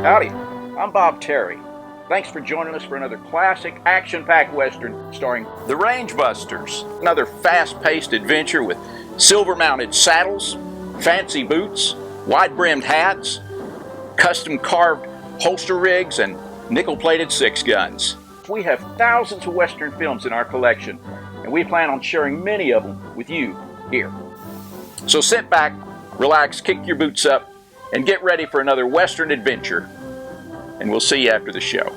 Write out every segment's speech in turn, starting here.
Howdy, I'm Bob Terry. Thanks for joining us for another classic action-packed Western starring the Rangebusters. Another fast-paced adventure with silver-mounted saddles, fancy boots, wide-brimmed hats, custom-carved holster rigs, and nickel-plated six guns. We have thousands of Western films in our collection, and we plan on sharing many of them with you here. So sit back, relax, kick your boots up, and get ready for another Western adventure. And we'll see you after the show.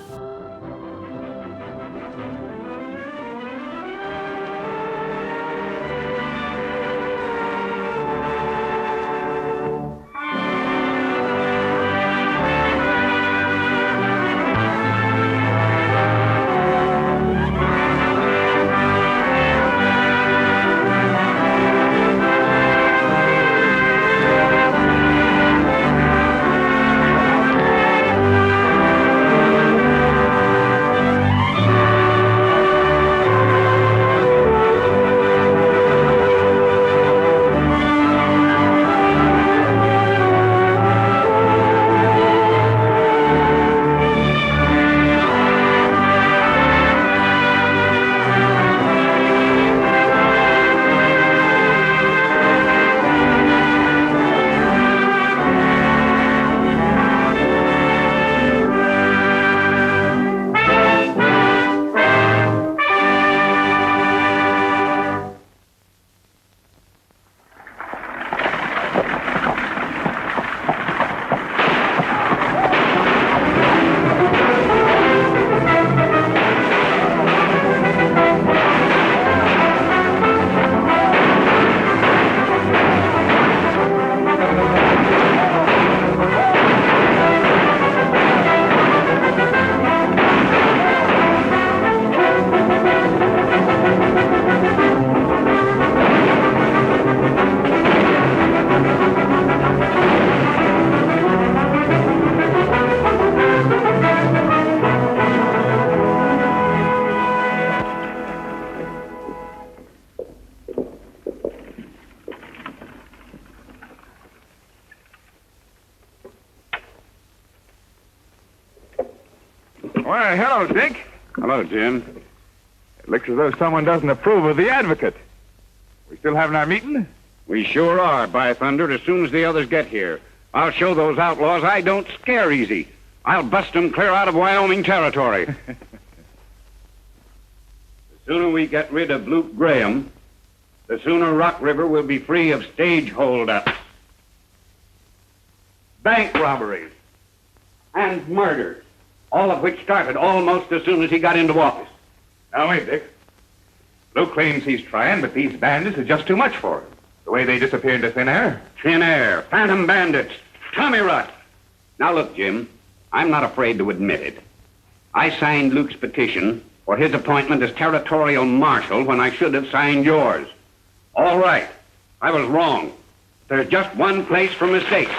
Why, hello, Dick. Hello, Jim. It looks as though someone doesn't approve of the advocate. We still having our meeting? We sure are, by thunder, as soon as the others get here. I'll show those outlaws I don't scare easy. I'll bust them clear out of Wyoming territory. The sooner we get rid of Luke Graham, the sooner Rock River will be free of stage holdups, bank robberies, and murders, all of which started almost as soon as he got into office. Now, wait, Dick. Luke claims he's trying, but these bandits are just too much for him. The way they disappear into thin air. Thin air, phantom bandits, Tommy rot. Now, look, Jim, I'm not afraid to admit it. I signed Luke's petition for his appointment as territorial marshal when I should have signed yours. All right, I was wrong. There's just one place for mistakes.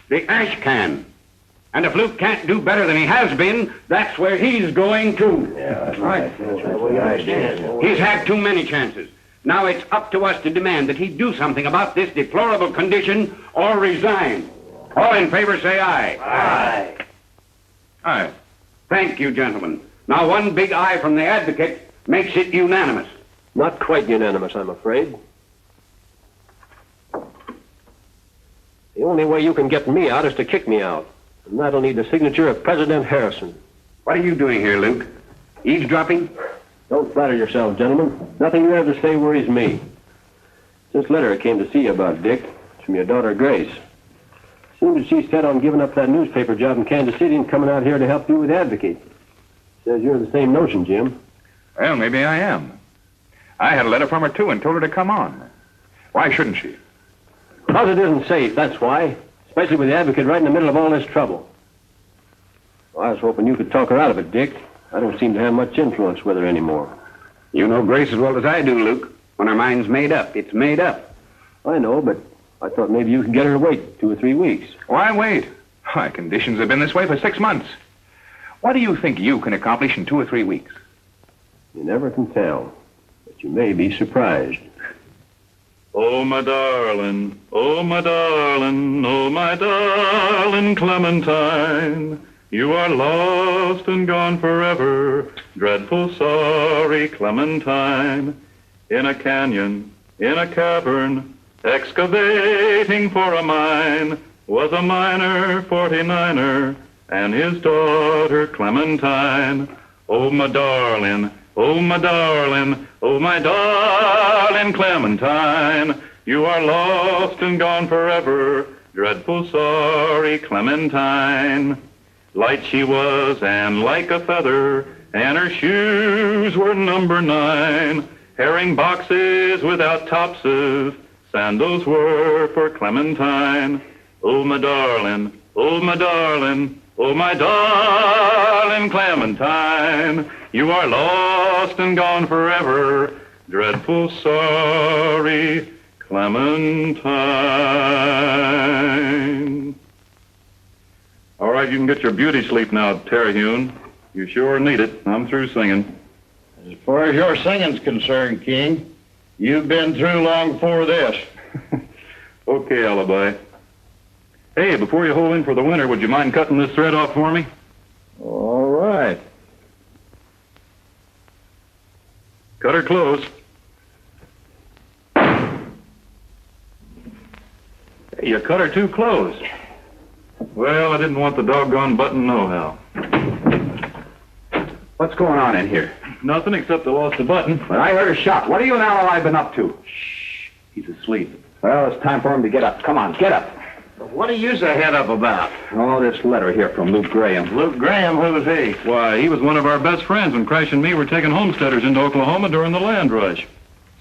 The ash can. And if Luke can't do better than he has been, that's where he's going to. Yeah, that's right. He's had too many chances. Now it's up to us to demand that he do something about this deplorable condition or resign. All in favor, say aye. Aye. Aye. Thank you, gentlemen. Now one big aye from the advocate makes it unanimous. Not quite unanimous, I'm afraid. The only way you can get me out is to kick me out. And that'll need the signature of President Harrison. What are you doing here, Luke? Eavesdropping? Don't flatter yourselves, gentlemen. Nothing you have to say worries me. This letter I came to see you about, Dick, it's from your daughter, Grace. Seems that she's set on giving up that newspaper job in Kansas City and coming out here to help you with Advocate. Says you're the same notion, Jim. Well, maybe I am. I had a letter from her, too, and told her to come on. Why shouldn't she? Because it isn't safe, that's why. Especially with the Advocate right in the middle of all this trouble. Well, I was hoping you could talk her out of it, Dick. I don't seem to have much influence with her anymore. You know Grace as well as I do, Luke. When her mind's made up, it's made up. I know, but I thought maybe you could get her to wait 2 or 3 weeks. Why wait? Why, conditions have been this way for 6 months. What do you think you can accomplish in 2 or 3 weeks? You never can tell, but you may be surprised. Oh, my darling, oh, my darling, oh, my darling Clementine. You are lost and gone forever, dreadful sorry Clementine. In a canyon, in a cavern, excavating for a mine, was a miner 49er and his daughter Clementine. Oh, my darling, oh, my darling, oh, my darling Clementine. You are lost and gone forever, dreadful sorry Clementine. Light she was and like a feather, and her shoes were number 9. Herring boxes without topses, sandals were for Clementine. Oh, my darling, oh, my darling, oh, my darling Clementine. You are lost and gone forever, dreadful sorry Clementine. All right, you can get your beauty sleep now, Terhune. You sure need it. I'm through singing. As far as your singing's concerned, King, you've been through long before this. Okay, Alibi. Hey, before you hole in for the winter, would you mind cutting this thread off for me? All right. Cut her close. Hey, you cut her too close. Well, I didn't want the doggone button nohow. What's going on in here? Nothing except I lost the button. But I heard a shot. What are you and Outlaw been up to? Shh. He's asleep. Well, it's time for him to get up. Come on, get up. What are you so head up about? Oh, this letter here from Luke Graham. Luke Graham, who was he? Why, he was one of our best friends when Crash and me were taking homesteaders into Oklahoma during the land rush.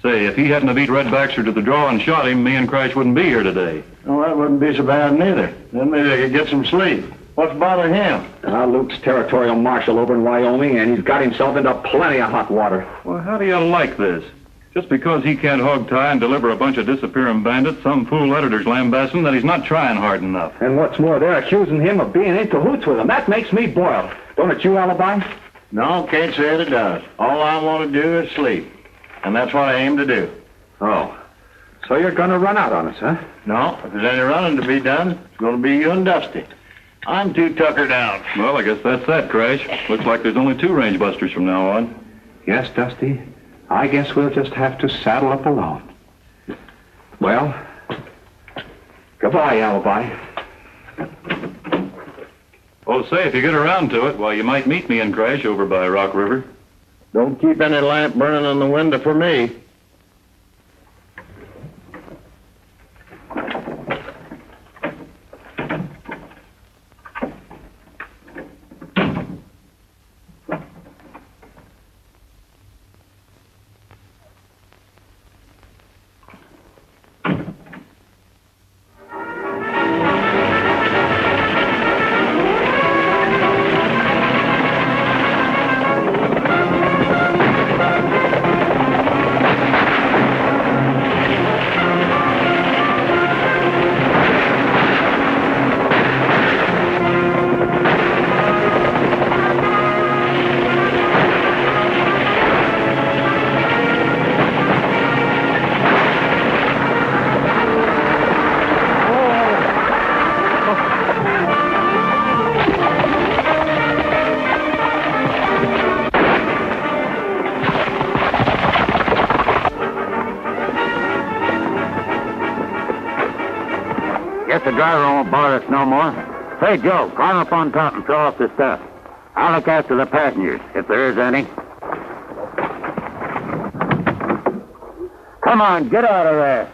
Say, if he hadn't have beat Red Baxter to the draw and shot him, me and Crash wouldn't be here today. Well, that wouldn't be so bad neither. Then maybe they could get some sleep. What's bothering him? Luke's territorial marshal over in Wyoming, and he's got himself into plenty of hot water. Well, how do you like this? Just because he can't hog tie and deliver a bunch of disappearing bandits, some fool editor's lambasting that he's not trying hard enough. And what's more, they're accusing him of being in cahoots with him. That makes me boil. Don't it you, Alibi? No, can't say it does. All I want to do is sleep. And that's what I aim to do. Oh. So you're going to run out on us, huh? No, if there's any running to be done, it's going to be you and Dusty. I'm too tuckered out. Well, I guess that's that, Crash. Looks like there's only 2 rangebusters from now on. Yes, Dusty. I guess we'll just have to saddle up alone. Well, goodbye, Alibi. Oh, say, if you get around to it, why, you might meet me and Crash over by Rock River. Don't keep any lamp burning on the window for me. The driver won't bother us no more. Say, Joe, climb up on top and throw off the stuff. I'll look after the passengers, if there is any. Come on, get out of there.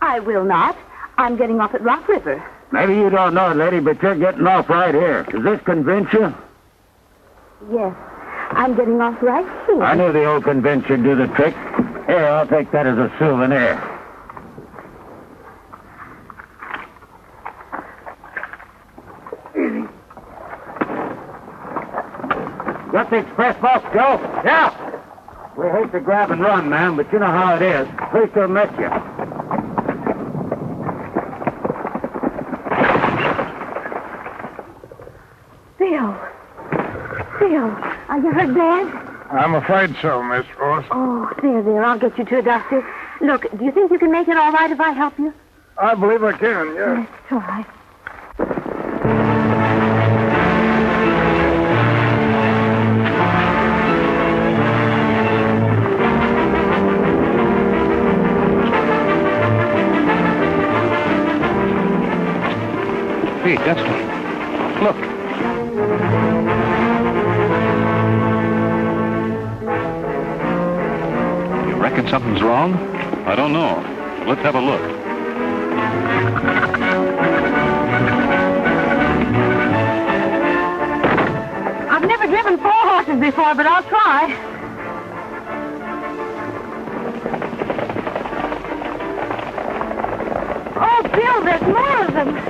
I will not. I'm getting off at Rock River. Maybe you don't know it, lady, but you're getting off right here. Does this convince you? Yes, I'm getting off right here. I knew the old convention would do the trick. Here, I'll take that as a souvenir. Got the express box, Joe? Yeah. We hate to grab and run, man, but you know how it is. Pleased to have met you. Phil, are you hurt bad? I'm afraid so, Miss Ross. Oh, there, I'll get you to a doctor. Look, do you think you can make it all right if I help you? I believe I can, yes. Let's try. Hey, Dusty. Look. You reckon something's wrong? I don't know. Let's have a look. I've never driven 4 horses before, but I'll try. Oh, Bill, there's more of them.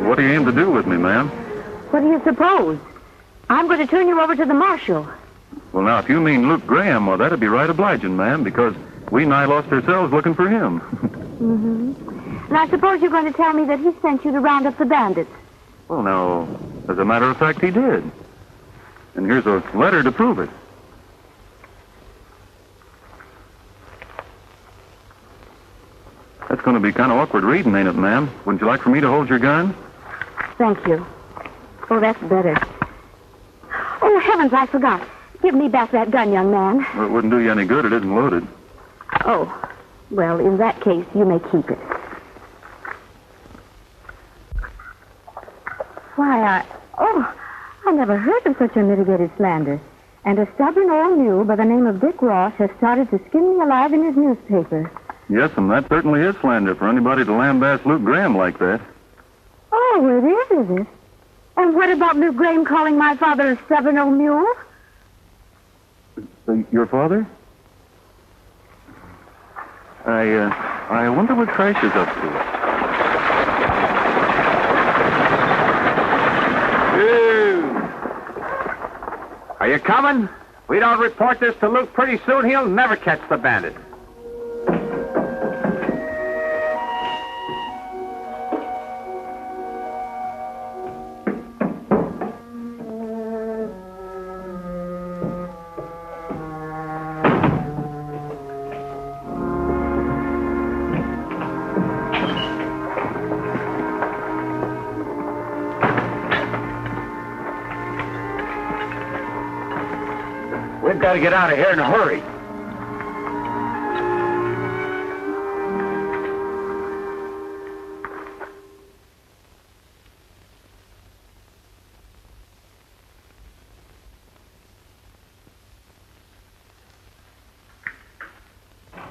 What do you aim to do with me, ma'am? What do you suppose? I'm going to turn you over to the marshal. Well, now, if you mean Luke Graham, well, that'd be right obliging, ma'am, because we nigh lost ourselves looking for him. Mm-hmm. And I suppose you're going to tell me that he sent you to round up the bandits. Well, now, as a matter of fact, he did. And here's a letter to prove it. That's going to be kind of awkward reading, ain't it, ma'am? Wouldn't you like for me to hold your gun? Thank you. Oh, that's better. Oh, heavens, I forgot. Give me back that gun, young man. Well, it wouldn't do you any good. It isn't loaded. Oh, well, in that case, you may keep it. Why, I never heard of such unmitigated slander. And a stubborn old mule by the name of Dick Ross has started to skin me alive in his newspaper. Yes, and that certainly is slander for anybody to lambaste Luke Graham like that. Oh, it is it? And what about Luke Graham calling my father a stubborn old mule? Your father? I wonder what Crash is up to. Are you coming? We don't report this to Luke pretty soon, he'll never catch the bandit. We've got to get out of here in a hurry.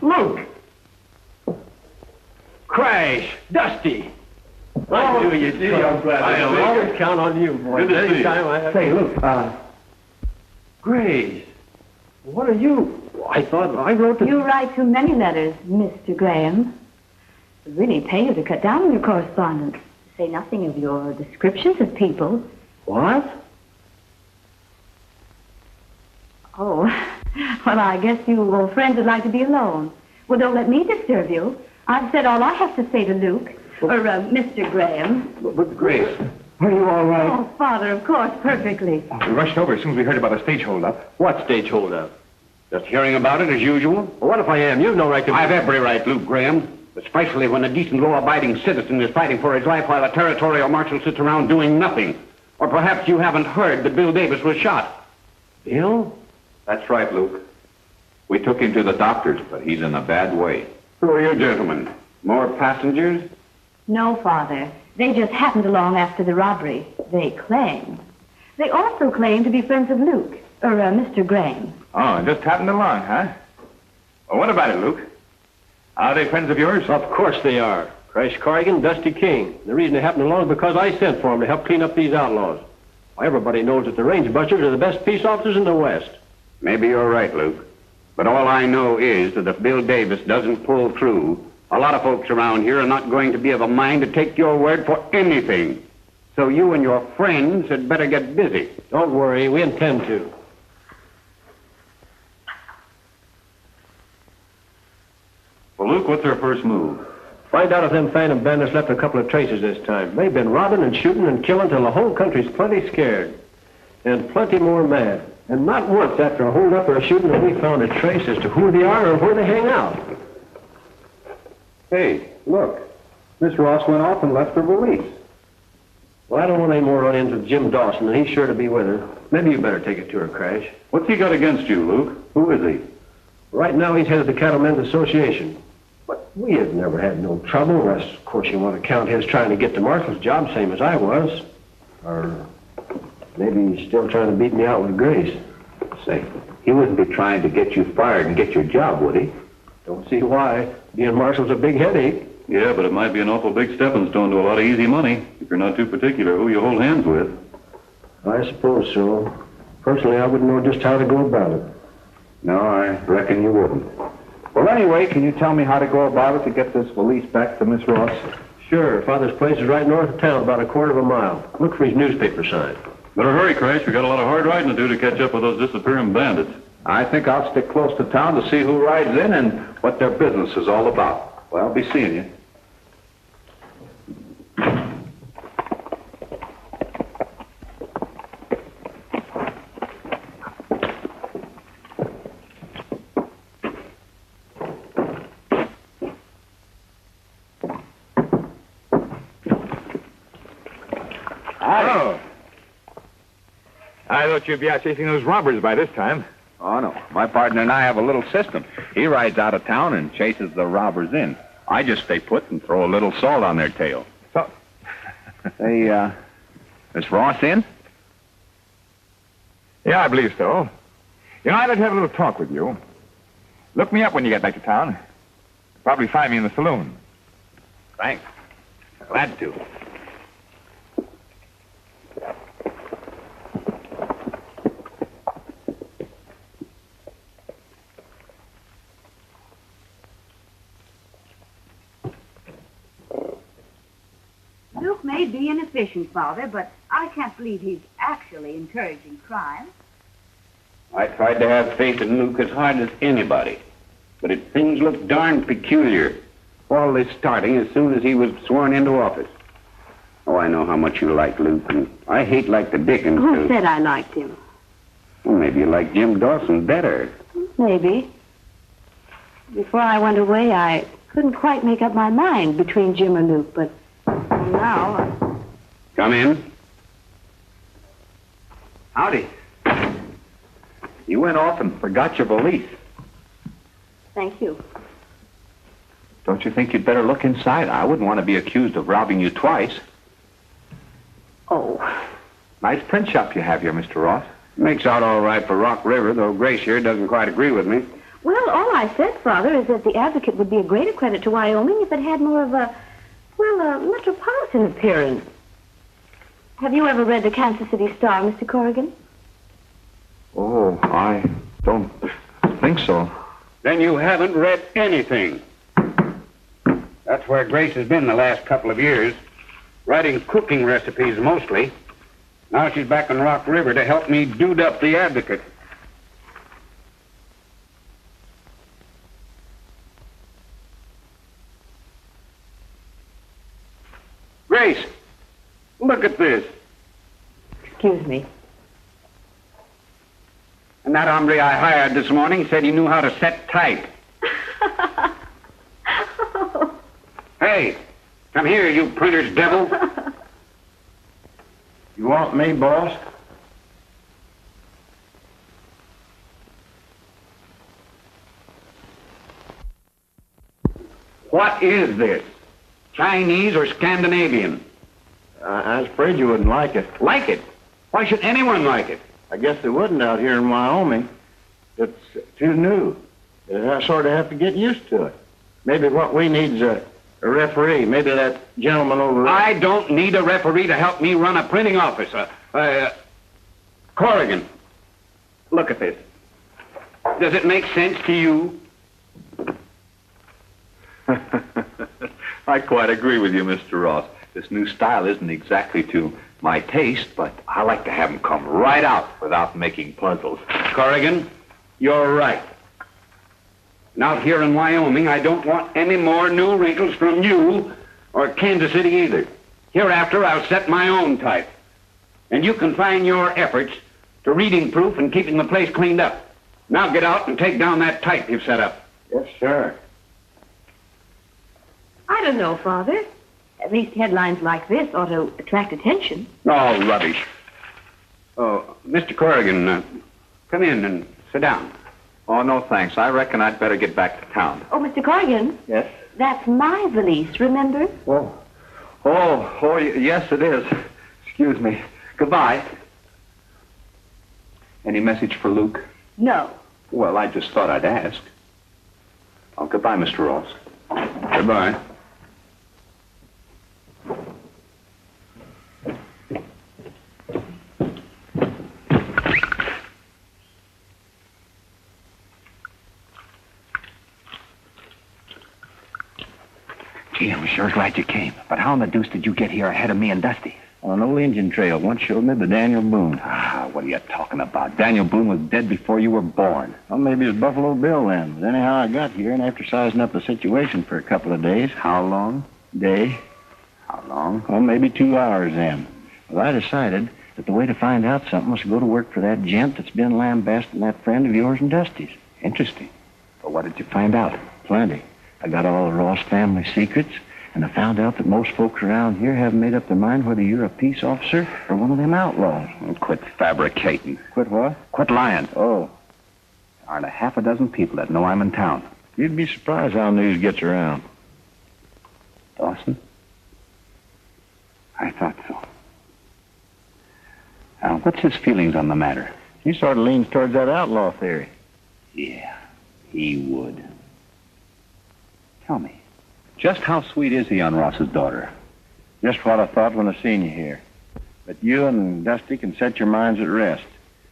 Luke! Crash! Dusty! Nice to see you, young brother. I always count on you, boy. Good to see you. Say, Luke, Grace, what are you? I thought I wrote the... You write too many letters, Mr. Graham. It would really pay you to cut down on your correspondence. Say nothing of your descriptions of people. What? Oh, well, I guess you old friends would like to be alone. Well, don't let me disturb you. I've said all I have to say to Luke, Mr. Graham. But Grace, are you all right? Oh, Father, of course, perfectly. We rushed over as soon as we heard about the stage holdup. What stage holdup? Just hearing about it as usual. Well, what if I am? You've no right to... I've every right, Luke Graham. Especially when a decent, law-abiding citizen is fighting for his life while a territorial marshal sits around doing nothing. Or perhaps you haven't heard that Bill Davis was shot. Bill? That's right, Luke. We took him to the doctor's, but he's in a bad way. Who are you gentlemen? More passengers? No, Father. They just happened along after the robbery. They claim. They also claim to be friends of Luke, Mr. Graham. Oh, just happened along, huh? Well, what about it, Luke? Are they friends of yours? Of course they are. Crash Corrigan, Dusty King. The reason they happened along is because I sent for them to help clean up these outlaws. Well, everybody knows that the rangebusters are the best peace officers in the West. Maybe you're right, Luke. But all I know is that if Bill Davis doesn't pull through, a lot of folks around here are not going to be of a mind to take your word for anything. So you and your friends had better get busy. Don't worry, we intend to. Well, Luke, what's our first move? Find out if them phantom bandits left a couple of traces this time. They've been robbing and shooting and killing till the whole country's plenty scared. And plenty more mad. And not once after a hold-up or a shooting have we found a trace as to who they are or where they hang out. Hey, look. Miss Ross went off and left her valise. Well, I don't want any more run-ins with Jim Dawson, and he's sure to be with her. Maybe you better take it to her, Crash. What's he got against you, Luke? Who is he? Right now, he's head of the Cattlemen's Association. But we have never had no trouble, unless, of course, you want to count his trying to get the marshal's job, same as I was. Or maybe he's still trying to beat me out with Grace. Say, he wouldn't be trying to get you fired and get your job, would he? Don't see why. Being marshal's a big headache. Yeah, but it might be an awful big stepping stone to a lot of easy money, if you're not too particular who you hold hands with. I suppose so. Personally, I wouldn't know just how to go about it. No, I reckon you wouldn't. Well, anyway, can you tell me how to go about it to get this valise back to Miss Ross? Sure. Father's place is right north of town, about a quarter of a mile. Look for his newspaper sign. Better hurry, Crash. We got a lot of hard riding to do to catch up with those disappearing bandits. I think I'll stick close to town to see who rides in and what their business is all about. Well, I'll be seeing you. Oh. I thought you'd be out chasing those robbers by this time. Oh, no. My partner and I have a little system. He rides out of town and chases the robbers in. I just stay put and throw a little salt on their tail. So, Hey, Miss Ross in? yeah, I believe so. You know, I'd like to have a little talk with you. Look me up when you get back to town. You'll probably find me in the saloon. Thanks. Glad to. Luke may be an efficient father, but I can't believe he's actually encouraging crime. I tried to have faith in Luke as hard as anybody, but things looked darn peculiar. All this starting as soon as he was sworn into office. Oh, I know how much you like Luke, and I hate like the Dickens, Who too. said I liked him? Well, maybe you like Jim Dawson better. Maybe. Before I went away, I couldn't quite make up my mind between Jim and Luke, but now... Come in. Howdy. You went off and forgot your valise. Thank you. Don't you think you'd better look inside? I wouldn't want to be accused of robbing you twice. Oh. Nice print shop you have here, Mr. Ross. Makes out all right for Rock River, though Grace here doesn't quite agree with me. Well, all I said, Father, is that the Advocate would be a greater credit to Wyoming if it had more of a, well, a metropolitan appearance. Have you ever read the Kansas City Star, Mr. Corrigan? Oh, I don't think so. Then you haven't read anything. That's where Grace has been the last couple of years, writing cooking recipes mostly. Now she's back in Rock River to help me dude up the Advocate. Grace, look at this. Excuse me. And that hombre I hired this morning said he knew how to set type. Hey, come here, you printer's devil. You want me, boss? What is this? Chinese or Scandinavian? I was afraid you wouldn't like it. Like it? Why should anyone like it? I guess they wouldn't out here in Wyoming. It's too new. I sort of have to get used to it. Maybe what we need is a referee. Maybe that gentleman over there. I don't need a referee to help me run a printing office. Corrigan, look at this. Does it make sense to you? I quite agree with you, Mr. Ross. This new style isn't exactly to my taste, but I like to have them come right out without making puzzles. Corrigan, you're right. And out here in Wyoming, I don't want any more new wrinkles from you or Kansas City either. Hereafter, I'll set my own type. And you confine your efforts to reading proof and keeping the place cleaned up. Now get out and take down that type you've set up. Yes, sir. I don't know, Father. At least headlines like this ought to attract attention. Oh, rubbish. Oh, Mr. Corrigan, come in and sit down. Oh, no, thanks. I reckon I'd better get back to town. Oh, Mr. Corrigan. Yes? That's my valise, remember? Yes, it is. Excuse me. Goodbye. Any message for Luke? No. Well, I just thought I'd ask. Oh, goodbye, Mr. Ross. Goodbye. Gee, I'm sure glad you came. But how in the deuce did you get here ahead of me and Dusty? On an old Indian trail. One showed me the Daniel Boone. Ah, what are you talking about? Daniel Boone was dead before you were born. Well, maybe it's Buffalo Bill then. But anyhow, I got here, and after sizing up the situation for a couple of days... How long? Day. How long? Well, maybe 2 hours then. Well, I decided that the way to find out something was to go to work for that gent that's been lambasting that friend of yours and Dusty's. Interesting. But what did you find out? Plenty. I got all the Ross family secrets, and I found out that most folks around here haven't made up their mind whether you're a peace officer or one of them outlaws. Well, quit fabricating. Quit what? Quit lying. Oh. There aren't a half a dozen people that know I'm in town. You'd be surprised how news gets around. Dawson? I thought so. Now, what's his feelings on the matter? He sort of leans towards that outlaw theory. Yeah, he would. Tell me, just how sweet is he on Ross's daughter? Just what I thought when I seen you here. But you and Dusty can set your minds at rest.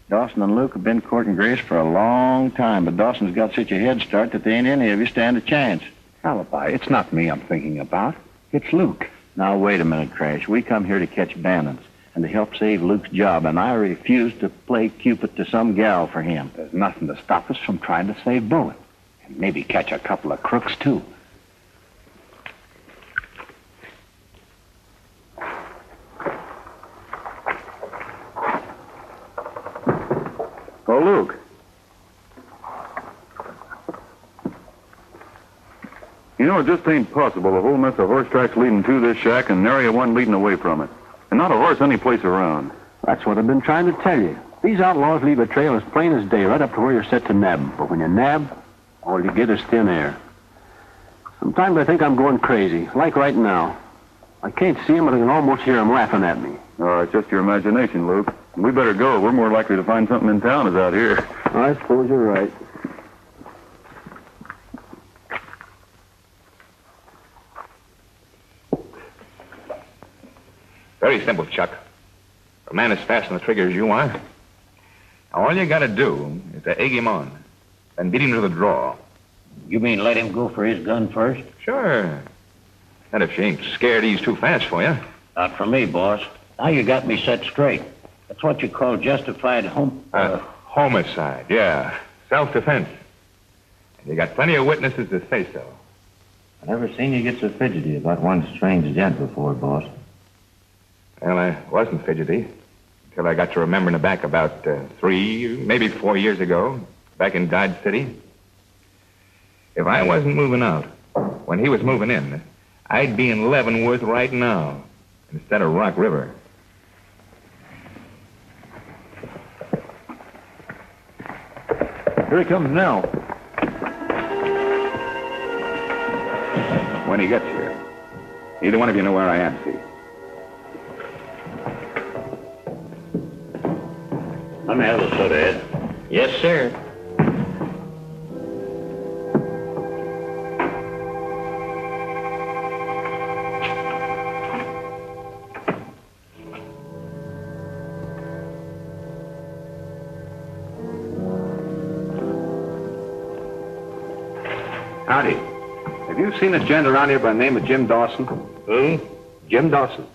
Dawson and Luke have been courting Grace for a long time, but Dawson's got such a head start that they ain't any of you stand a chance. Alibi, it's not me I'm thinking about. It's Luke. Now, wait a minute, Crash. We come here to catch bandits and to help save Luke's job, and I refuse to play Cupid to some gal for him. There's nothing to stop us from trying to save Bullet. And maybe catch a couple of crooks, too. Oh, Luke. You know, it just ain't possible. A whole mess of horse tracks leading to this shack and nary a one leading away from it. And not a horse any place around. That's what I've been trying to tell you. These outlaws leave a trail as plain as day right up to where you're set to nab. But when you nab, all you get is thin air. Sometimes I think I'm going crazy, like right now. I can't see him, but I can almost hear him laughing at me. Oh, it's just your imagination, Luke. We better go. We're more likely to find something in town as out here. I suppose you're right. Very simple, Chuck. A man as fast on the trigger as you are. Now, all you gotta do is to egg him on, then beat him to the draw. You mean let him go for his gun first? Sure. And if she ain't scared he's too fast for you. Not for me, boss. Now you got me set straight. That's what you call justified Homicide, yeah. Self-defense. And you got plenty of witnesses to say so. I never seen you get so fidgety about one strange gent before, boss. Well, I wasn't fidgety until I got to remembering it back about 3, maybe 4 years ago, back in Dodge City. If I wasn't moving out when he was moving in, I'd be in Leavenworth right now instead of Rock River. Here he comes now. When he gets here, neither one of you know where I am, see? Let me have a soda, Ed. Yes, sir. Howdy. Have you seen a gent around here by the name of Jim Dawson? Who? Jim Dawson.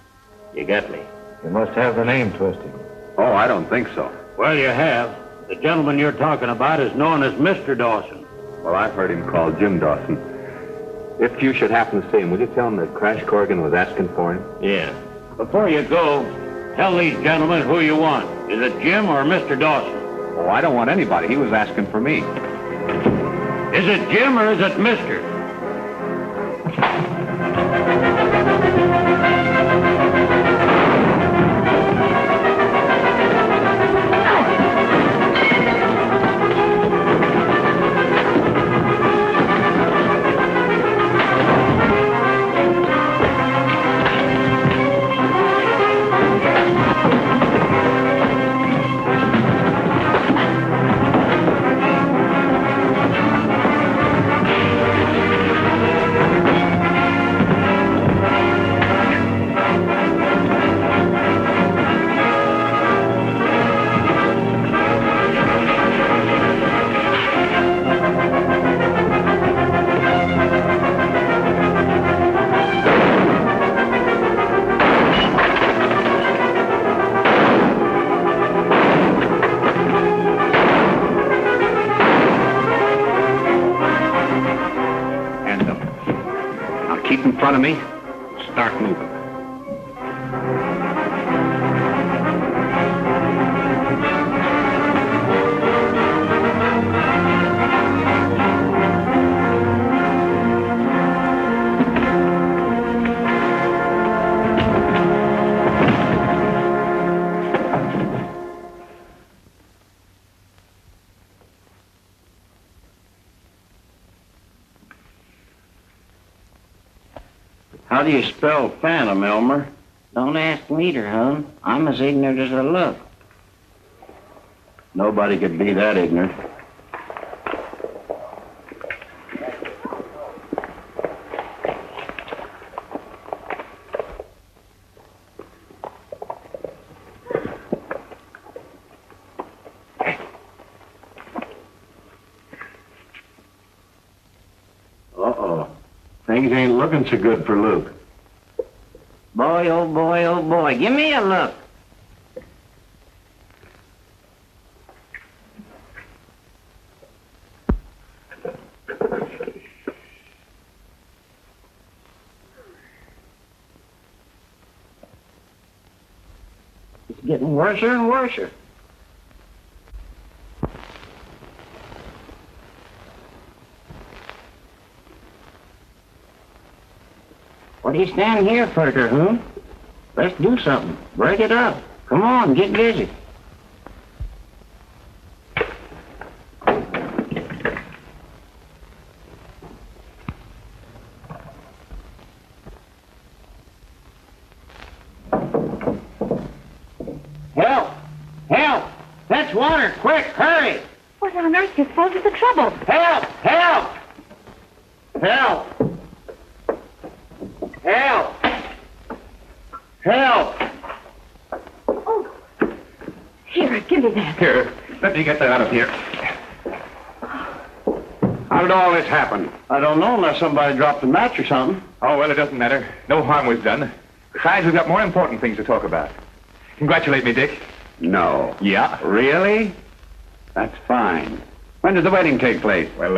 You got me. You must have the name twisted. Oh, I don't think so. Well, you have. The gentleman you're talking about is known as Mr. Dawson. Well, I've heard him called Jim Dawson. If you should happen to see him, would you tell him that Crash Corrigan was asking for him? Yeah. Before you go, tell these gentlemen who you want. Is it Jim or Mr. Dawson? Oh, I don't want anybody. He was asking for me. Is it Jim or is it Mr.? Keep in front of me. Start moving. How do you spell phantom, Elmer? Don't ask me to, hon. I'm as ignorant as I look. Nobody could be that ignorant. Uh-oh. Things ain't looking so good for Luke. Boy, oh boy, oh boy. Give me a look. It's getting worser and worser. What are you standing here for, Terhune? Let's do something. Break it up. Come on, get busy. Help! Help! Fetch water, quick, hurry! What on earth do you suppose is the trouble? Help! Help! Help! Help! Help! Oh, here, give me that. Here, let me get that out of here. How did all this happen? I don't know unless somebody dropped a match or something. Oh, well, it doesn't matter. No harm was done. Besides, we've got more important things to talk about. Congratulate me, Dick. No. Yeah. Really? That's fine. When did the wedding take place? Well,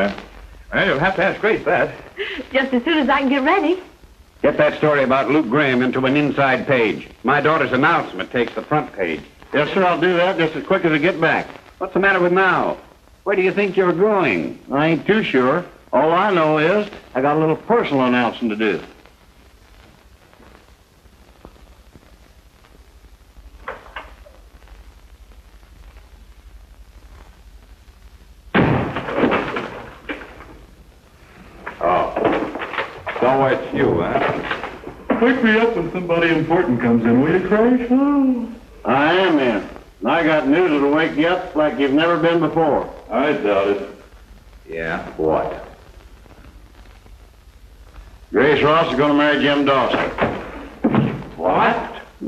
you'll have to ask Grace that. Just as soon as I can get ready. Get that story about Luke Graham into an inside page. My daughter's announcement takes the front page. Yes, sir, I'll do that just as quick as I get back. What's the matter with now? Where do you think you're going? I ain't too sure. All I know is I got a little personal announcing to do. So it's you, huh? Wake me up when somebody important comes in, will you, Crash? Oh. I am in. And I got news that'll wake you up like you've never been before. I doubt it. Yeah, what? Grace Ross is going to marry Jim Dawson. What?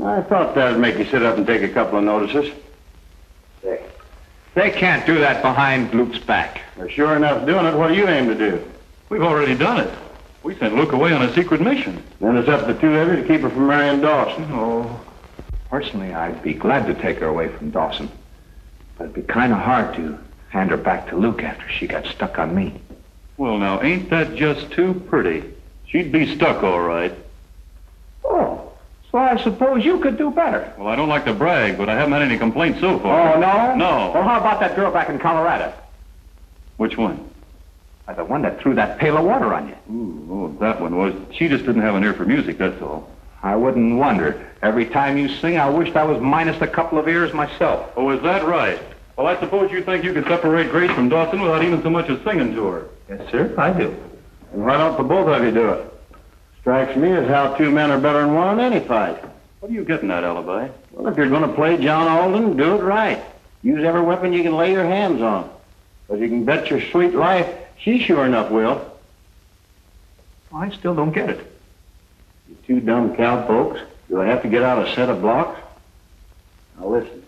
I thought that'd make you sit up and take a couple of notices. They can't do that behind Luke's back. They're sure enough doing it. What do you aim to do? We've already done it. We sent Luke away on a secret mission. Then it's up to the two of you to keep her from marrying Dawson. Oh, personally, I'd be glad to take her away from Dawson. But it'd be kind of hard to hand her back to Luke after she got stuck on me. Well, now, ain't that just too pretty? She'd be stuck, all right. Oh, so I suppose you could do better. Well, I don't like to brag, but I haven't had any complaints so far. Oh, no? No. Well, how about that girl back in Colorado? Which one? The one that threw that pail of water on you. Ooh, that one was. She just didn't have an ear for music, that's all. I wouldn't wonder. Every time you sing, I wished I was minus a couple of ears myself. Oh, is that right? Well, I suppose you think you could separate Grace from Dawson without even so much as singing to her. Yes, sir, I do. And why don't the both of you do it? Strikes me as how two men are better than one in any fight. What are you getting at, Alibi? Well, if you're going to play John Alden, do it right. Use every weapon you can lay your hands on. Because you can bet your sweet life she sure enough will. I still don't get it. You two dumb cowpokes. Do I have to get out a set of blocks? Now listen.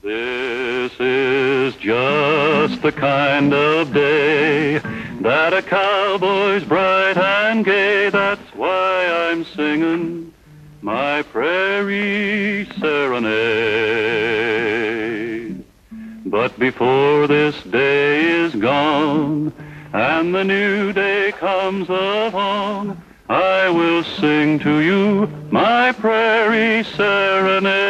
This is just the kind of day that a cowboy's bright and gay. That's why I'm singing my prairie serenade. But before this day is gone and the new day comes along, I will sing to you my prairie serenade.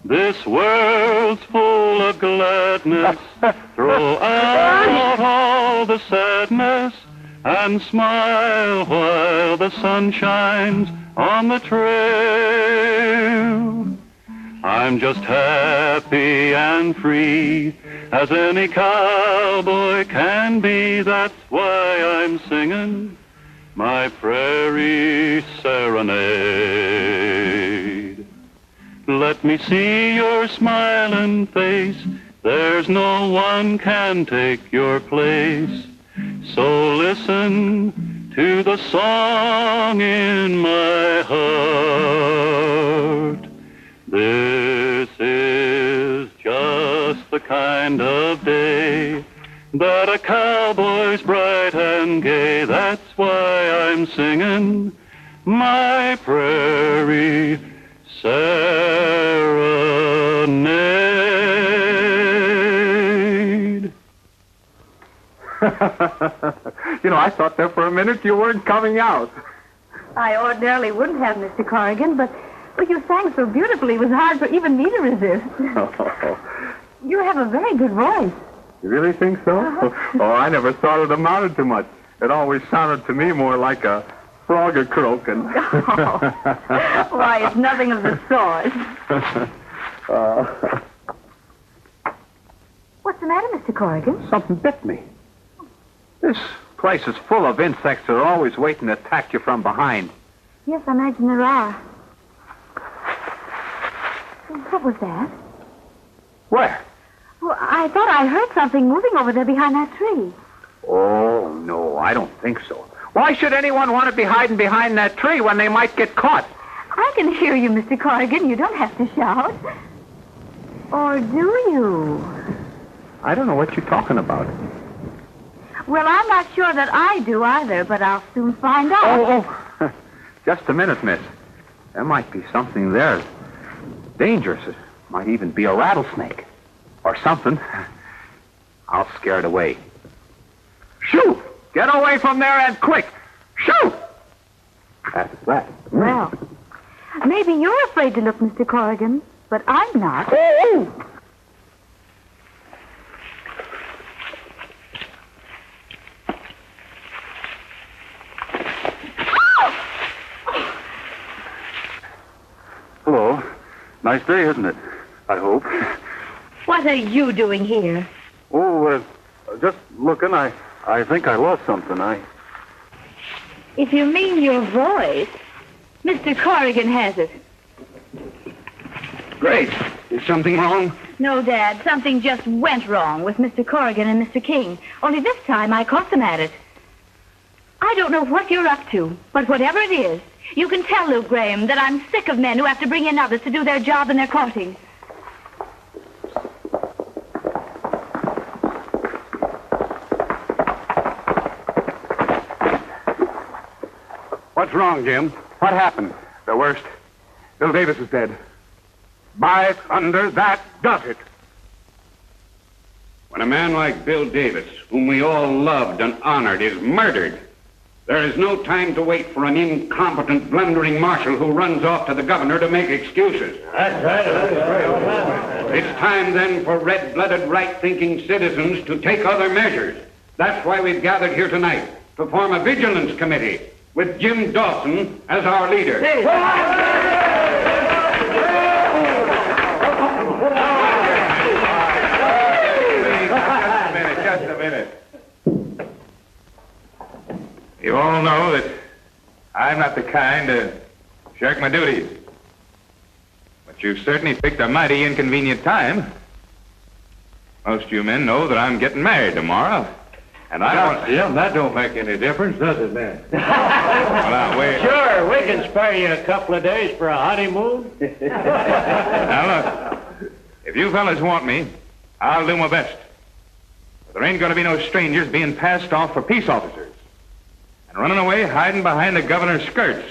This world's full of gladness. Throw out all the sadness and smile while the sun shines on the trail. I'm just happy and free as any cowboy can be. That's why I'm singing my prairie serenade. Let me see your smiling face. There's no one can take your place. So listen to the song in my heart. This is just the kind of day that a cowboy's bright and gay. That's why I'm singing my prairie serenade. I thought there for a minute you weren't coming out. I ordinarily wouldn't have, Mr. Corrigan, but you sang so beautifully it was hard for even me to resist. You have a very good voice. You really think so? Oh, I never thought it amounted to much. It always sounded to me more like a frog a-croaking. Why, it's nothing of the sort. What's the matter, Mr. Corrigan? Something bit me. This place is full of insects that are always waiting to attack you from behind. Yes, I imagine there are. What was that? Where? Well, I thought I heard something moving over there behind that tree. Oh, no, I don't think so. Why should anyone want to be hiding behind that tree when they might get caught? I can hear you, Mr. Corrigan. You don't have to shout. Or do you? I don't know what you're talking about. Well, I'm not sure that I do either, but I'll soon find out. Oh, just a minute, miss. There might be something there dangerous. It might even be a rattlesnake or something. I'll scare it away. Shoo! Get away from there and quick! Shoo! That's that. Well, maybe you're afraid to look, Mr. Corrigan, but I'm not. Oh! Hello. Nice day, isn't it? I hope. What are you doing here? Oh, just looking. I think I lost something. If you mean your voice, Mr. Corrigan has it. Grace, is something wrong? No, Dad, something just went wrong with Mr. Corrigan and Mr. King. Only this time I caught them at it. I don't know what you're up to, but whatever it is, you can tell Luke Graham that I'm sick of men who have to bring in others to do their job in their courting. What's wrong, Jim? What happened? The worst. Bill Davis is dead. By thunder, that does it. When a man like Bill Davis, whom we all loved and honored, is murdered, there is no time to wait for an incompetent, blundering marshal who runs off to the governor to make excuses. That's right. It's time then for red-blooded, right-thinking citizens to take other measures. That's why we've gathered here tonight, to form a vigilance committee with Jim Dawson as our leader. Just a minute. You all know that I'm not the kind to shirk my duties. But you've certainly picked a mighty inconvenient time. Most of you men know that I'm getting married tomorrow. And I want... Jim, that don't make any difference, does it, man? Well, now, wait. Sure, we can spare you a couple of days for a honeymoon. Now, look. If you fellas want me, I'll do my best. But there ain't going to be no strangers being passed off for peace officers and running away hiding behind the governor's skirts.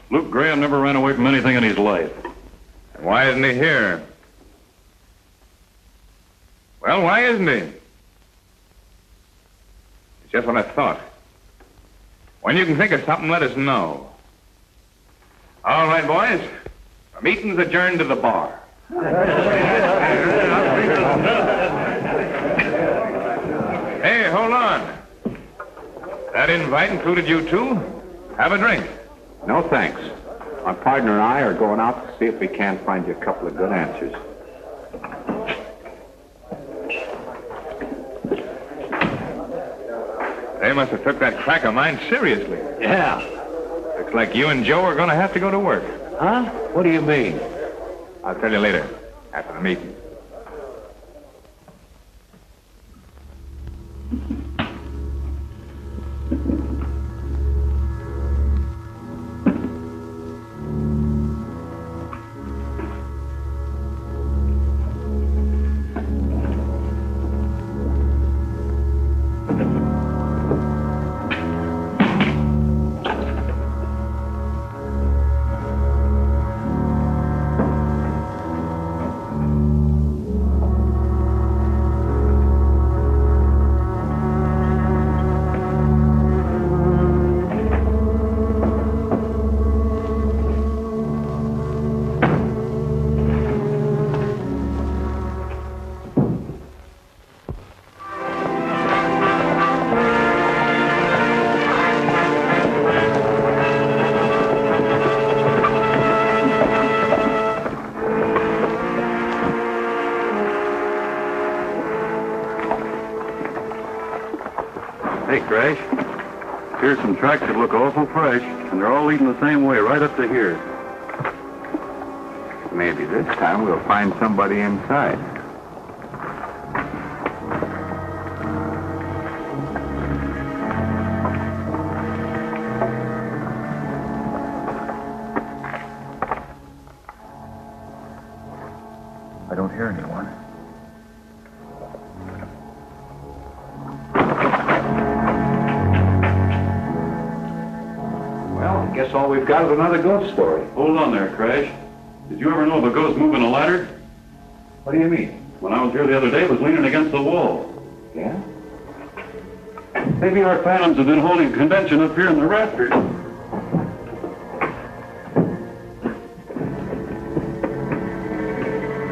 Luke Graham never ran away from anything in his life. And why isn't he here? Well, why isn't he? It's just what I thought. When you can think of something, let us know. All right, boys. The meeting's adjourned to the bar. Hey, hold on. That invite included you too? Have a drink. No, thanks. My partner and I are going out to see if we can't find you a couple of good answers. They must have took that crack of mine seriously. Yeah. Looks like you and Joe are going to have to go to work. Huh? What do you mean? I'll tell you later, after the meeting. Hey, Crash. Here's some tracks that look awful fresh, and they're all leading the same way, right up to here. Maybe this time we'll find somebody inside. I don't hear anyone. Well, I guess all we've got is another ghost story. Hold on there, Crash. Did you ever know of a ghost moving a ladder? What do you mean? When I was here the other day, it was leaning against the wall. Yeah? Maybe our phantoms have been holding a convention up here in the rafters.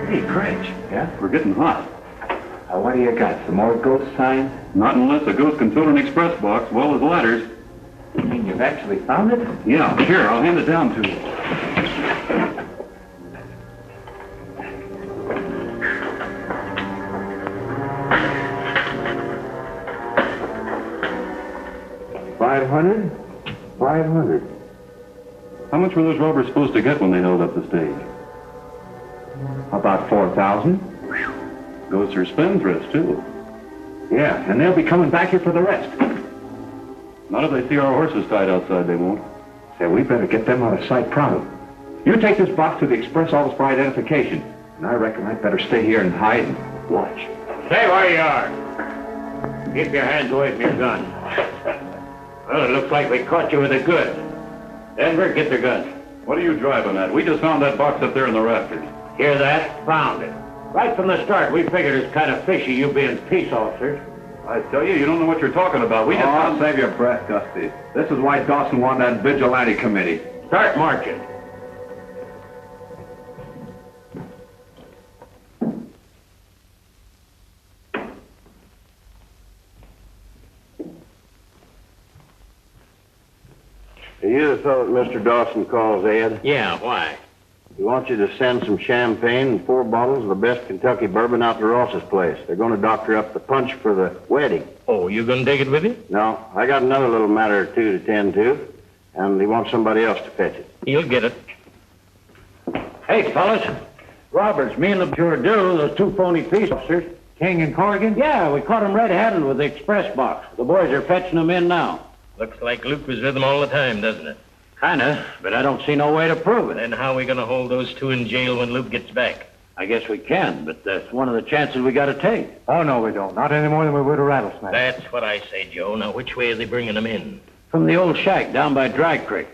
Hey, Crash. Yeah? We're getting hot. What do you got? Some more ghost signs? Not unless a ghost can tote an express box, well as ladders. You mean you've actually found it? Yeah, here, I'll hand it down to you. $500? How much were those robbers supposed to get when they held up the stage? About 4,000. Ghosts are spendthrifts, too. Yeah, and they'll be coming back here for the rest. Not if they see our horses tied outside, they won't. Say, we better get them out of sight pronto. You take this box to the express office for identification. And I reckon I'd better stay here and hide and watch. Stay where you are. Keep your hands away from your gun. Well, it looks like we caught you with a good. Denver, get the guns. What are you driving at? We just found that box up there in the rafters. Hear that? Found it. Right from the start, we figured it's kind of fishy, you being peace officers. I tell you don't know what you're talking about. We just found... save your breath, Dusty. This is why Dawson wanted that Vigilante committee. Start marching. Are you the fellow that Mr. Dawson calls Ed? Yeah, why? He wants you to send some champagne and 4 bottles of the best Kentucky bourbon out to Ross's place. They're going to doctor up the punch for the wedding. Oh, you gonna take it with you? No, I got another little matter or two to tend to, and he wants somebody else to fetch it. He'll get it. Hey, fellas. Roberts, me and the sure do, those 2 phony peace officers. King and Corrigan? Yeah, we caught them red-handed with the express box. The boys are fetching them in now. Looks like Luke was with them all the time, doesn't it? Kinda, but I don't see no way to prove it. Then how are we gonna hold those 2 in jail when Luke gets back? I guess we can, but that's one of the chances we gotta take. Oh, no, we don't. Not any more than we would a rattlesnake. That's what I say, Joe. Now, which way are they bringing them in? From the old shack down by Dry Creek.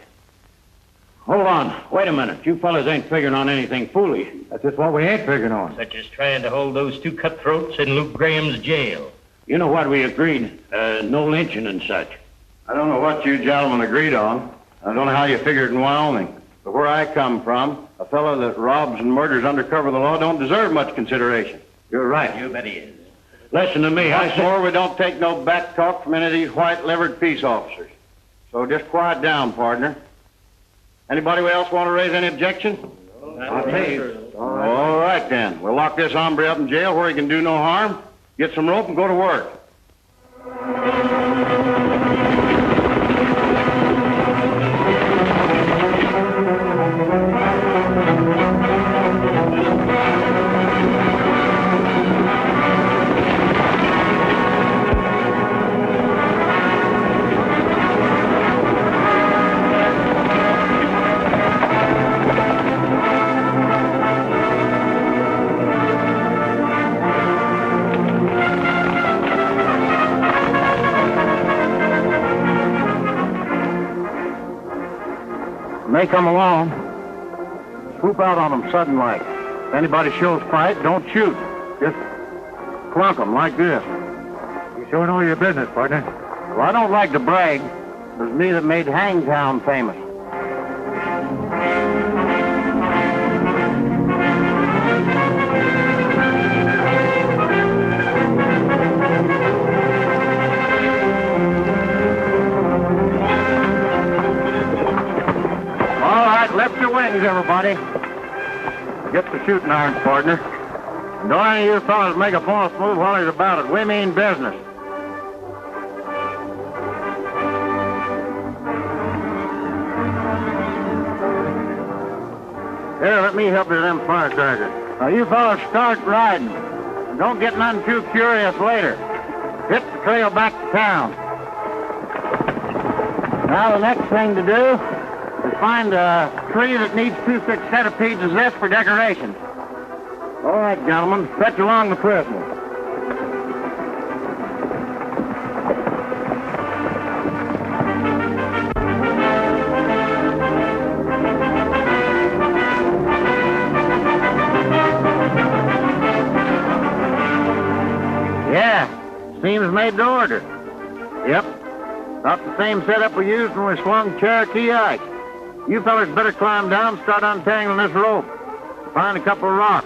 Hold on. Wait a minute. You fellas ain't figuring on anything foolish. That's just what we ain't figuring on. Such as trying to hold those 2 cutthroats in Luke Graham's jail. You know what we agreed? No lynching and such. I don't know what you gentlemen agreed on. I don't know how you figured in Wyoming. But where I come from, a fellow that robs and murders under cover of the law don't deserve much consideration. You're right. You bet he is. Listen to me. Once more, we don't take no back talk from any of these white-livered peace officers. So just quiet down, partner. Anybody else want to raise any objections? I'll tell you. All right, then. We'll lock this hombre up in jail where he can do no harm, get some rope, and go to work. When they come along, swoop out on them sudden like. If anybody shows fight, don't shoot. Just clunk them like this. You sure know your business, partner. Well, I don't like to brag. It was me that made Hangtown famous. Lift your wings, everybody. Get the shooting irons, partner. And don't any of you fellas make a false move while he's about it. We mean business. Here, let me help you with them firecrackers. Now, you fellas start riding. And don't get none too curious later. Hit the trail back to town. Now, the next thing to do is find a tree that needs 2 such centipedes as this for decoration. All right, gentlemen, fetch along the prisoner. Yeah, seems made to order. Yep, about the same setup we used when we swung Cherokee Ike. You fellas better climb down and start untangling this rope. Find a couple of rocks,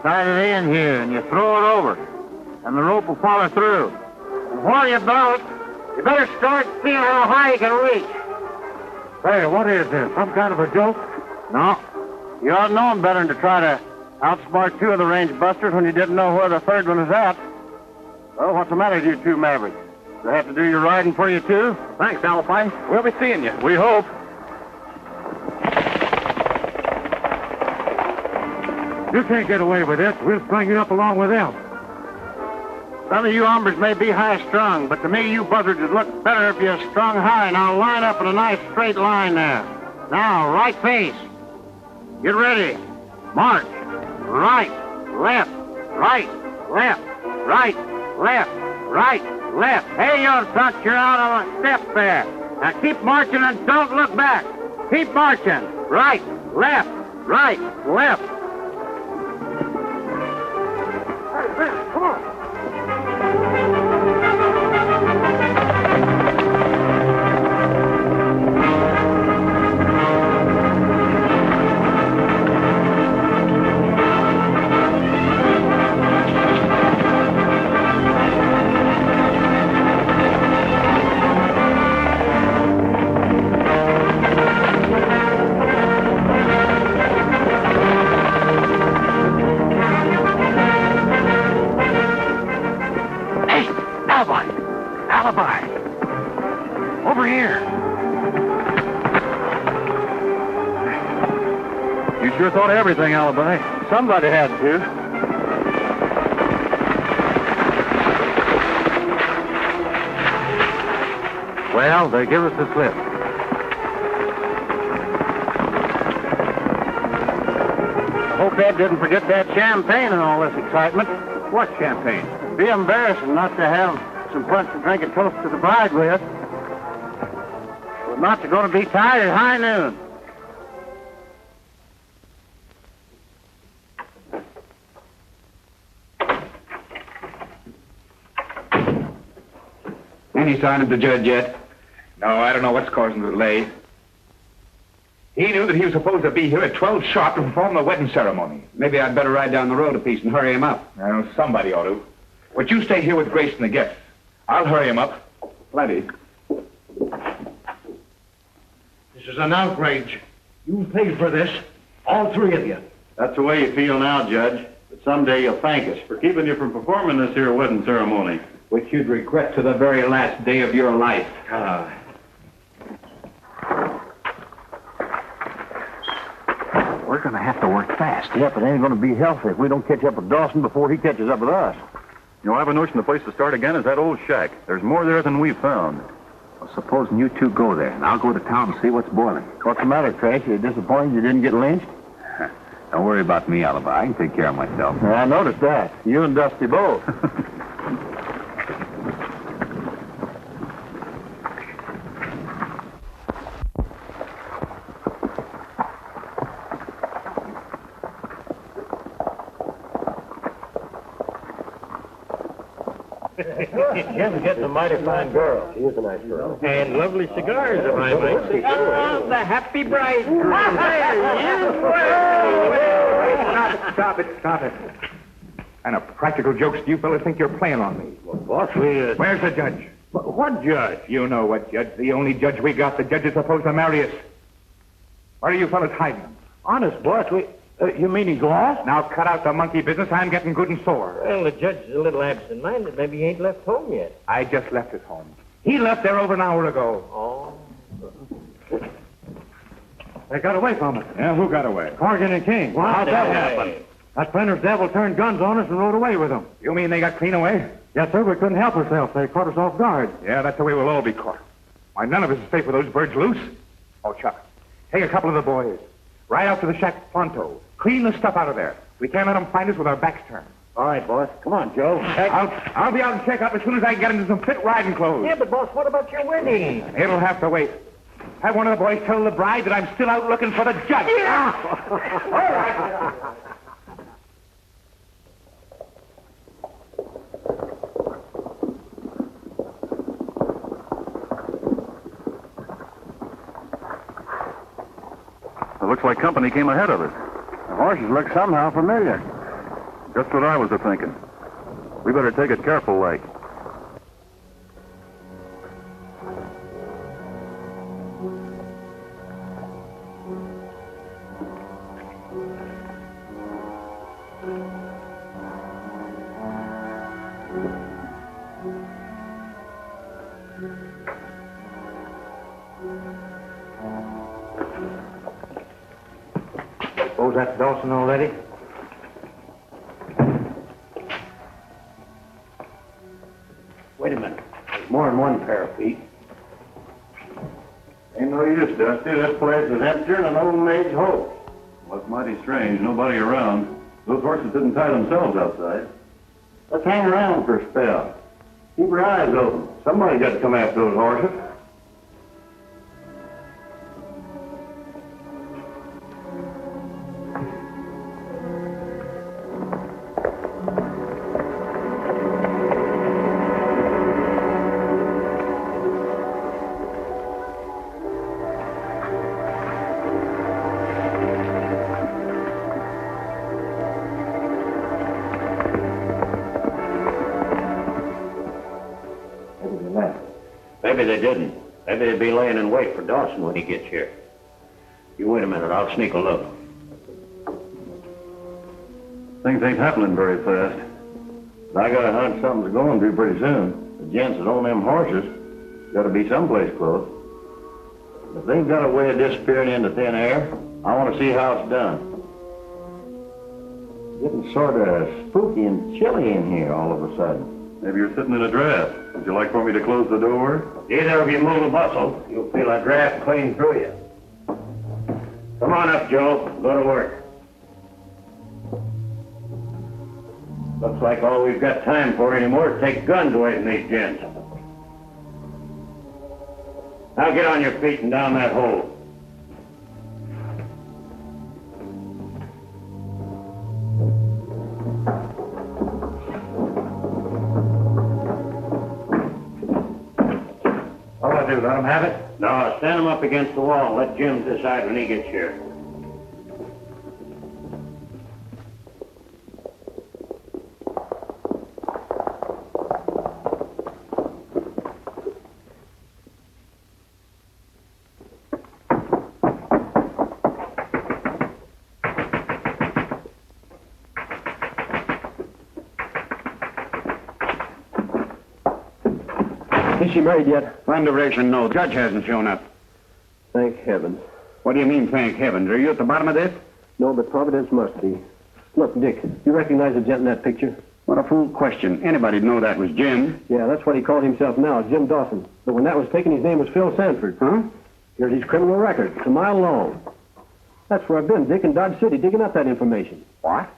tie it in here, and you throw it over, and the rope will follow through. And while you belt, you better start seeing how high you can reach. Hey, what is this? Some kind of a joke? No. You ought to know him better than to try to outsmart 2 of the rangebusters when you didn't know where the 3rd one is at. Well, what's the matter with you 2 mavericks? Do I have to do your riding for you, too? Thanks, Alibi. We'll be seeing you. We hope. You can't get away with this. We'll string you up along with them. Some of you hombres may be high-strung, but to me, you buzzards would look better if you're strung high. Now line up in a nice straight line there. Now, right face. Get ready. March. Right, left, right, left, right, left, right, left. Hey, you in front, you're out on a step there. Now keep marching and don't look back. Keep marching. Right, left, right, left. Hey, Ben, come on. Over here. You sure thought of everything, Alibi. Somebody had to. Well, they give us the slip. I hope Ed didn't forget that champagne and all this excitement. What champagne? Be embarrassing not to have some punch to drink and toast to the bride with. But not to go to be tired at high noon. Any sign of the judge yet? No, I don't know what's causing the delay. He knew that he was supposed to be here at 12 sharp to perform the wedding ceremony. Maybe I'd better ride down the road a piece and hurry him up. Well, somebody ought to. But you stay here with Grace and the guests. I'll hurry him up. Plenty. This is an outrage. You paid for this, all three of you. That's the way you feel now, Judge. But someday you'll thank us for keeping you from performing this here wedding ceremony, which you'd regret to the very last day of your life. We're going to have to work fast. Yep, it ain't going to be healthy if we don't catch up with Dawson before he catches up with us. You know, I have a notion the place to start again is that old shack. There's more there than we've found. Well, supposing you two go there, and I'll go to town and see what's boiling. What's the matter, Trace? You disappointed you didn't get lynched? Don't worry about me, Alibi. I can take care of myself. I noticed that. You and Dusty both. Jim's getting a mighty fine girl. She is a nice girl. And lovely cigars, if I might say. Oh, the happy bridegroom. Stop it. And practical jokes do you fellas think you're playing on me? Well, boss, Where's the judge? What judge? You know what judge. The only judge we got. The judge is supposed to marry us. Where are you fellas hiding? Honest, boss, you mean he's lost? Now cut out the monkey business. I'm getting good and sore. Well, the judge is a little absent-minded. Maybe he ain't left home yet. I just left his home. He left there over an hour ago. Oh. They got away from us. Yeah, who got away? Corrigan and King. How'd that happen? That printer's devil turned guns on us and rode away with them. You mean they got clean away? Yes, sir. We couldn't help ourselves. They caught us off guard. Yeah, that's the way we'll all be caught. Why, none of us is safe with those birds loose. Oh, Chuck, take a couple of the boys. Ride out to the shack pronto. Clean the stuff out of there. We can't let them find us with our backs turned. All right, boss. Come on, Joe. I'll be out and check up as soon as I can get into some fit riding clothes. Yeah, but, boss, what about your wedding? It'll have to wait. Have one of the boys tell the bride that I'm still out looking for the judge. Yeah. All right. It looks like company came ahead of us. The horses look somehow familiar. Just what I was a-thinking. We better take it careful, like. Suppose that's Dawson already? Wait a minute. There's more than one pair of feet. Ain't no use, Dusty. This place is emptier than an old maid's hole. Well, it's mighty strange. Nobody around. Those horses didn't tie themselves outside. Let's hang around for a spell. Keep your eyes open. Somebody's got to come after those horses. Maybe they didn't. Maybe they'd be laying in wait for Dawson when he gets here. You wait a minute, I'll sneak a look. Things ain't happening very fast. I got a hunch something's going to pretty soon. The gents that own them horses got to be someplace close. If they've got a way of disappearing into thin air, I want to see how it's done. Getting sort of spooky and chilly in here all of a sudden. Maybe you're sitting in a draft. Would you like for me to close the door? Either of you move a muscle, you'll feel a draft clean through you. Come on up, Joe. Go to work. Looks like all we've got time for anymore is take guns away from these gents. Now get on your feet and down that hole. What'll I do, let them have it? No, stand them up against the wall and let Jim decide when he gets here. Is she married yet? Friend of relation, no. Judge hasn't shown up. Thank heavens. What do you mean, thank heavens? Are you at the bottom of this? No, but Providence must be. Look, Dick, you recognize the gent in that picture? What a fool question. Anybody'd know that was Jim. Yeah, that's what he called himself now, Jim Dawson. But when that was taken, his name was Phil Sanford. Huh? Here's his criminal record. It's a mile long. That's where I've been, Dick, in Dodge City, digging up that information. What?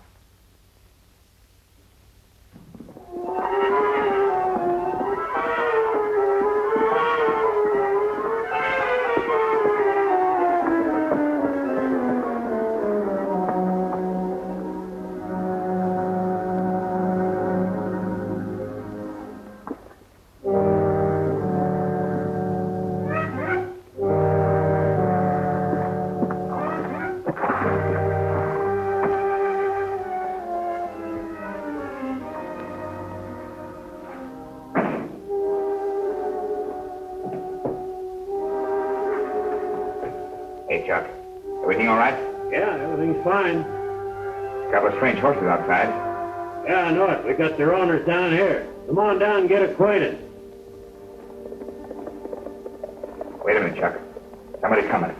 Hey, Chuck. Everything all right? Yeah, everything's fine. A couple of strange horses outside. Yeah, I know it. We got their owners down here. Come on down and get acquainted. Wait a minute, Chuck. Somebody's coming.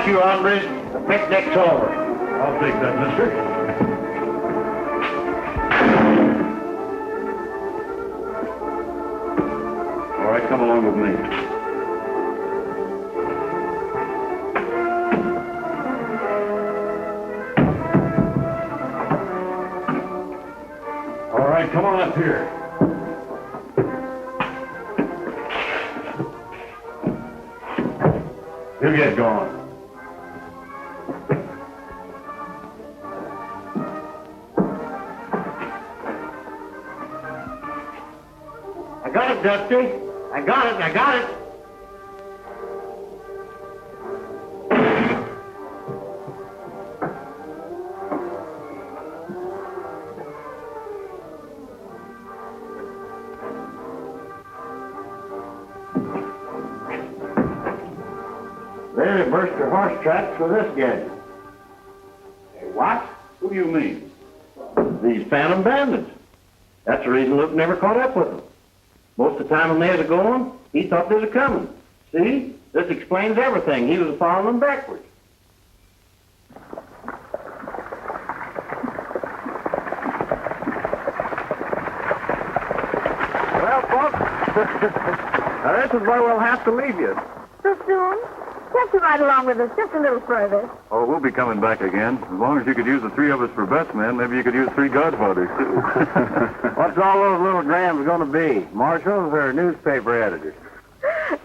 You hombres, the picnic's over. I'll take that, mister. All right, come along with me. All right, come on up here. You get going. I got it, Dusty. I got it. burst their horse tracks with this gadget. Hey, what? Who do you mean? These phantom bandits. That's the reason Luke never caught up with them. Most of the time when they was a-going, he thought they was a-coming. See? This explains everything. He was following them backwards. Well, folks, now this is where we'll have to leave you. So soon? Can't you ride along with us just a little further? Oh, we'll be coming back again. As long as you could use the three of us for best men, maybe you could use three godfathers, too. What's all those little grams going to be? Marshals or newspaper editors?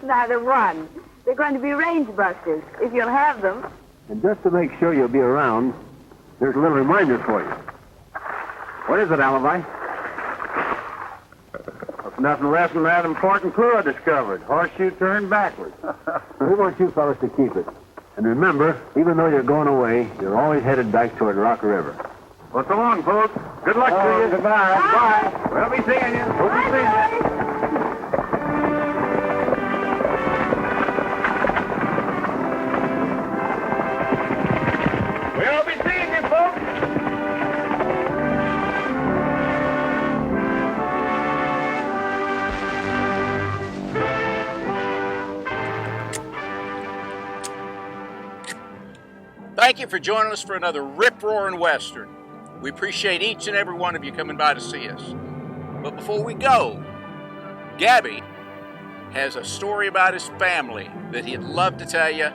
Neither one. They're going to be rangebusters, if you'll have them. And just to make sure you'll be around, there's a little reminder for you. What is it, Alibi? It's nothing less than that important clue I discovered. Horseshoe turned backwards. We want you fellas to keep it. And remember, even though you're going away, you're always headed back toward Rock River. Well, so long, folks. Good luck to you. Goodbye. Bye. We'll be seeing you. We'll be seeing you. We'll be seeing you, folks. Thank you for joining us for another rip-roaring Western. We appreciate each and every one of you coming by to see us. But before we go, Gabby has a story about his family that he'd love to tell you.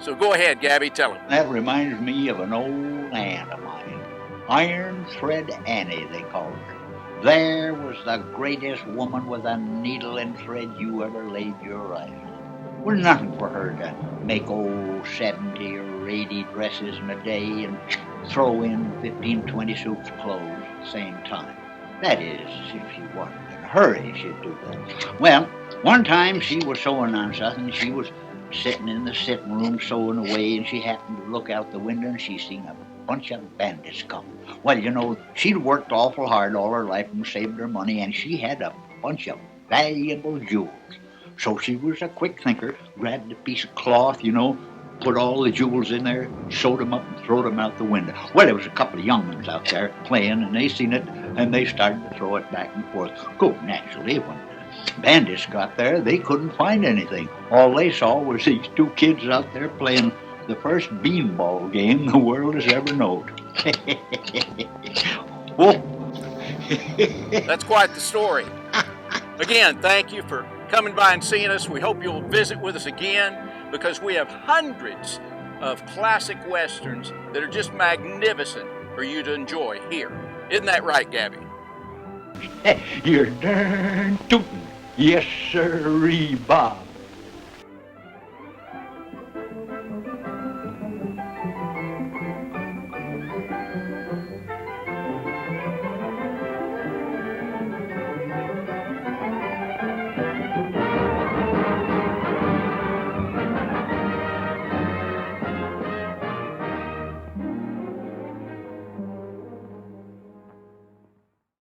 So go ahead, Gabby, tell him. That reminds me of an old aunt of mine. Iron Thread Annie, they called her. There was the greatest woman with a needle and thread you ever laid your eyes on. Well, nothing for her to make old 70 or 80 dresses in a day and throw in 15, 20 suits of clothes at the same time. That is, if she wasn't in a hurry, she'd do that. Well, one time she was sewing on something. She was sitting in the sitting room sewing away, and she happened to look out the window, and she seen a bunch of bandits coming. Well, you know, she'd worked awful hard all her life and saved her money, and she had a bunch of valuable jewels. So she was a quick thinker, grabbed a piece of cloth, you know, put all the jewels in there, sewed them up and threw them out the window. Well, there was a couple of young ones out there playing, and they seen it, and they started to throw it back and forth. Go, naturally, when bandits got there, they couldn't find anything. All they saw was these two kids out there playing the first beanball game the world has ever known. Whoa. That's quite the story. Again, thank you for coming by and seeing us. We hope you'll visit with us again, because we have hundreds of classic Westerns that are just magnificent for you to enjoy here. Isn't that right, Gabby? You're darn tootin'. Yes, sirree, Bob.